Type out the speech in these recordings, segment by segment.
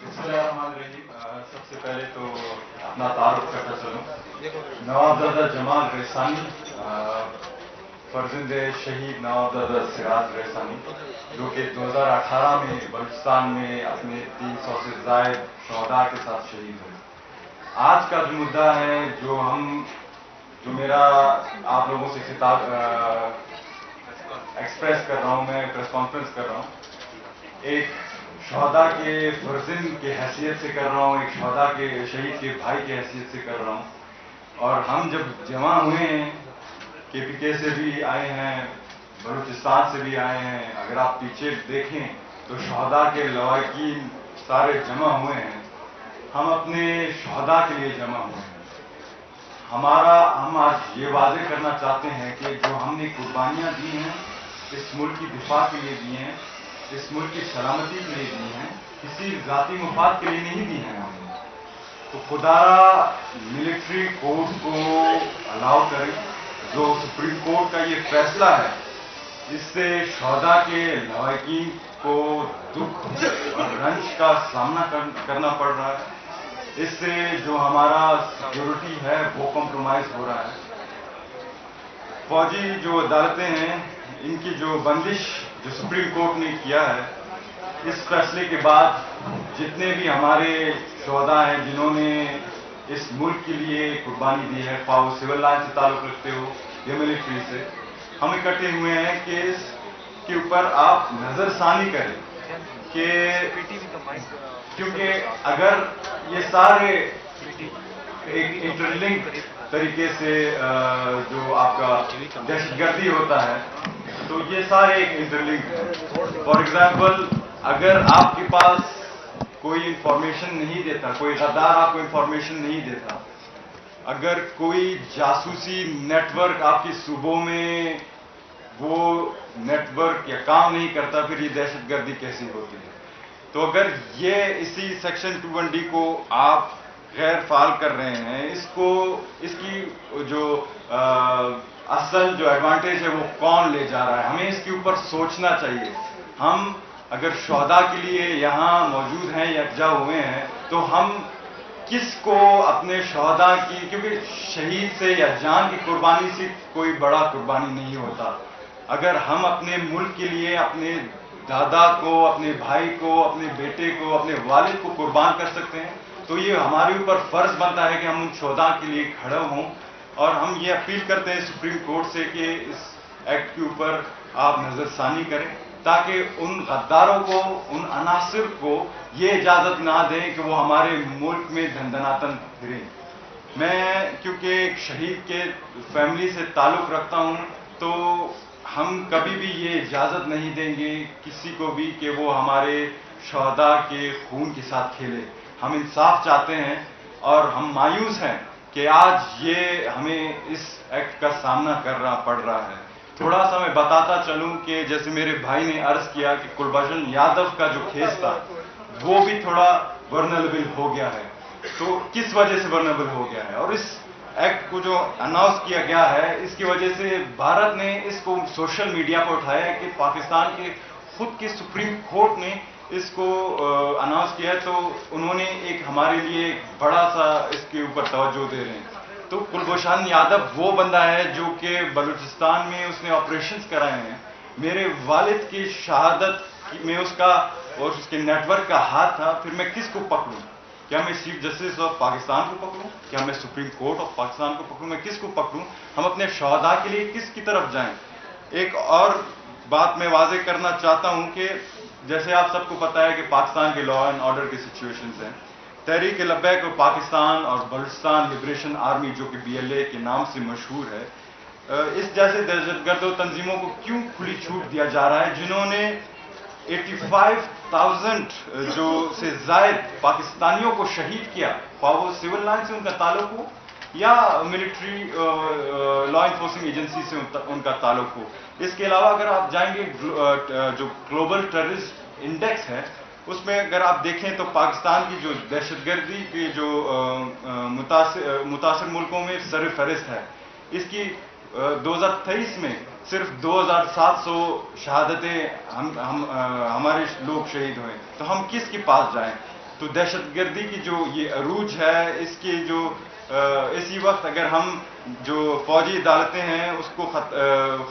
बिस्मिल्लाहिर्रहमानिर्रहीम। सबसे पहले तो अपना तारुफ करता चलूँ। नवाबजादा जमाल रेसानी, फर्जंद शहीद नवाबजादा सिराज रेसानी, जो कि 2018 में बलूचिस्तान में अपने 300 से ज़ायद शहदा के साथ शहीद हुए। आज का जो मुद्दा है, जो मेरा आप लोगों से खिताब एक्सप्रेस कर रहा हूँ, मैं प्रेस कॉन्फ्रेंस कर रहा हूँ, एक शहदा के फर्जंद के हैसियत से कर रहा हूँ, एक शहदा के शहीद के भाई की हैसियत से कर रहा हूँ। और हम जब जमा हुए हैं, KPK से भी आए हैं, बलूचिस्तान से भी आए हैं, अगर आप पीछे देखें तो शहदा के लवाकीन सारे जमा हुए हैं। हम अपने शहदा के लिए जमा हुए हैं। हम आज ये वाज़ेह करना चाहते हैं कि जो हमने कुर्बानियाँ दी हैं, इस मुल्क की दिफा के लिए दी हैं, इस मुल्क की सलामती के लिए दी हैं, किसी ज़ाती मुफाद के लिए नहीं दी हैं हमने। तो खुदारा मिलिट्री कोर्ट को अलाउ करें। जो सुप्रीम कोर्ट का ये फैसला है, इससे शहदा के लवाकीन को दुख और रंज का सामना करना पड़ रहा है। इससे जो हमारा सिक्योरिटी है वो कॉम्प्रोमाइज हो रहा है। फौजी जो अदालतें हैं, इनकी जो बंदिश जो सुप्रीम कोर्ट ने किया है, इस फैसले के बाद जितने भी हमारे शहदा हैं जिन्होंने इस मुल्क के लिए कुर्बानी दी है, ख्वाह वो सिविल लाइन से ताल्लुक़ रखते हो या मिलिट्री से, हम इकट्ठे हुए हैं कि इसके ऊपर आप नज़रसानी करें कि क्योंकि अगर ये सारे एक इंटरलिंक तरीके से जो आपका दहशतगर्दी होता है, तो ये सारे एक इंटरलिंक है। फॉर एग्जाम्पल, अगर आपके पास कोई इंफॉर्मेशन नहीं देता, कोई गद्दार आपको इंफॉर्मेशन नहीं देता, अगर कोई जासूसी नेटवर्क आपकी सूबों में वो नेटवर्क या काम नहीं करता, फिर ये दहशतगर्दी कैसी होती है। तो अगर ये इसी सेक्शन 2(1)D को आप गैर फाल कर रहे हैं, इसकी जो असल जो एडवांटेज है वो कौन ले जा रहा है, हमें इसके ऊपर सोचना चाहिए। हम अगर शहदा के लिए यहाँ मौजूद हैं, यकजा हुए हैं, तो हम किसको अपने शहदा की, क्योंकि शहीद से या जान की कुर्बानी से कोई बड़ा कुर्बानी नहीं होता। अगर हम अपने मुल्क के लिए अपने दादा को, अपने भाई को, अपने बेटे को, अपने वालिद को कुर्बान कर सकते हैं, तो ये हमारे ऊपर फर्ज बनता है कि हम उन शहदा के लिए खड़े हों। और हम ये अपील करते हैं सुप्रीम कोर्ट से कि इस एक्ट के ऊपर आप नज़रसानी करें, ताकि उन गद्दारों को, उन अनासिर को ये इजाज़त ना दें कि वो हमारे मुल्क में धंधनातन फिरें। मैं क्योंकि एक शहीद के फैमिली से ताल्लुक़ रखता हूँ, तो हम कभी भी ये इजाज़त नहीं देंगे किसी को भी कि वो हमारे शहदा के खून के साथ खेले। हम इंसाफ चाहते हैं और हम मायूस हैं कि आज ये हमें इस एक्ट का सामना करना पड़ रहा है। थोड़ा सा मैं बताता चलूं कि जैसे मेरे भाई ने अर्ज़ किया कि कुलभूषण यादव का जो केस था वो भी थोड़ा वर्नरेबल हो गया है। तो किस वजह से वर्नरेबल हो गया है, और इस एक्ट को जो अनाउंस किया गया है, इसकी वजह से भारत ने इसको सोशल मीडिया पर उठाया है कि पाकिस्तान के खुद के सुप्रीम कोर्ट ने इसको अनाउंस किया है, तो उन्होंने एक हमारे लिए एक बड़ा सा इसके ऊपर तवज्जो दे रहे हैं। तो कुलभूषण यादव वो बंदा है जो कि बलूचिस्तान में उसने ऑपरेशंस कराए हैं। मेरे वालिद की शहादत में उसका और उसके नेटवर्क का हाथ था। फिर मैं किसको पकड़ूं? क्या मैं चीफ जस्टिस ऑफ पाकिस्तान को पकड़ूं? क्या मैं सुप्रीम कोर्ट ऑफ पाकिस्तान को पकड़ूं? मैं किसको पकड़ूं? हम अपने शहदा के लिए किसकी तरफ जाएं? एक और बात मैं वाज़ेह करना चाहता हूं कि जैसे आप सबको पता है कि पाकिस्तान के लॉ एंड ऑर्डर की सिचुएशंस हैं। तहरीक लब्बैक और पाकिस्तान और बलूचिस्तान लिबरेशन आर्मी, जो कि BLA के नाम से मशहूर है, इस जैसे दहशतगर्द तंजीमों को क्यों खुली छूट दिया जा रहा है, जिन्होंने 85,000 जो से ज़ायद पाकिस्तानियों को शहीद किया, ख्वाह वो सिविल लाइन से उनका ताल्लुक हो या मिलिट्री लॉ इन्फोर्सिंग एजेंसी से उनका ताल्लुक हो। इसके अलावा अगर आप जाएंगे जो ग्लोबल टेररिस्ट इंडेक्स है, उसमें अगर आप देखें तो पाकिस्तान की जो दहशतगर्दी के जो मुतासिर मुल्कों में सरफहरिस्त है। इसकी 2023 में सिर्फ 2,700 शहादतें हमारे लोग शहीद हुए। तो हम किसके पास जाएं? تو دہشت گردی کی جو یہ عروج ہے اس کے جو اسی وقت اگر ہم جو فوجی عدالتیں ہیں اس کو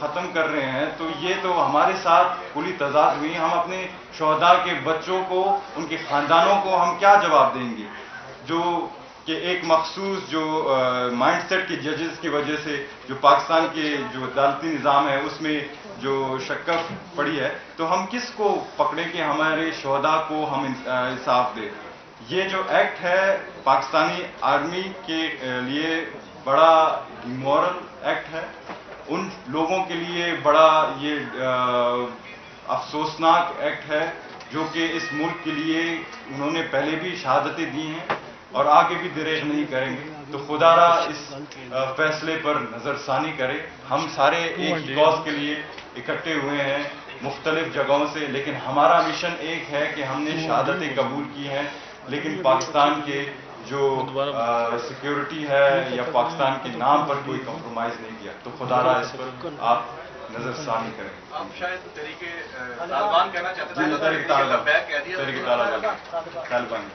ختم کر رہے ہیں تو یہ تو ہمارے ساتھ کھلی تضاد ہوئی. ہم اپنے شہداء کے بچوں کو ان کے خاندانوں کو ہم کیا جواب دیں گے جو کہ ایک مخصوص جو مائنڈ سیٹ کے ججز کی وجہ سے جو پاکستان کے جو عدالتی نظام ہے اس میں جو شکست پڑی ہے تو ہم کس کو پکڑیں کہ ہمارے شہداء کو ہم انصاف دیں. یہ جو ایکٹ ہے پاکستانی آرمی کے لیے بڑا ڈیمورل ایکٹ ہے, ان لوگوں کے لیے بڑا یہ افسوسناک ایکٹ ہے جو کہ اس ملک کے لیے انہوں نے پہلے بھی شہادتیں دی ہیں اور آگے بھی دریغ نہیں کریں گے. تو خدا را اس فیصلے پر نظر ثانی کرے. ہم سارے ایک کاز کے لیے اکٹھے ہوئے ہیں مختلف جگہوں سے, لیکن ہمارا مشن ایک ہے کہ ہم نے شہادتیں قبول کی ہیں لیکن پاکستان کے جو سیکیورٹی ہے یا پاکستان کے نام پر کوئی کمپرومائز نہیں کیا. تو خدا را اس پر آپ نظر ثانی کریں. آپ شاید طریقے طالبان کہنا چاہتے ہیں. طالبان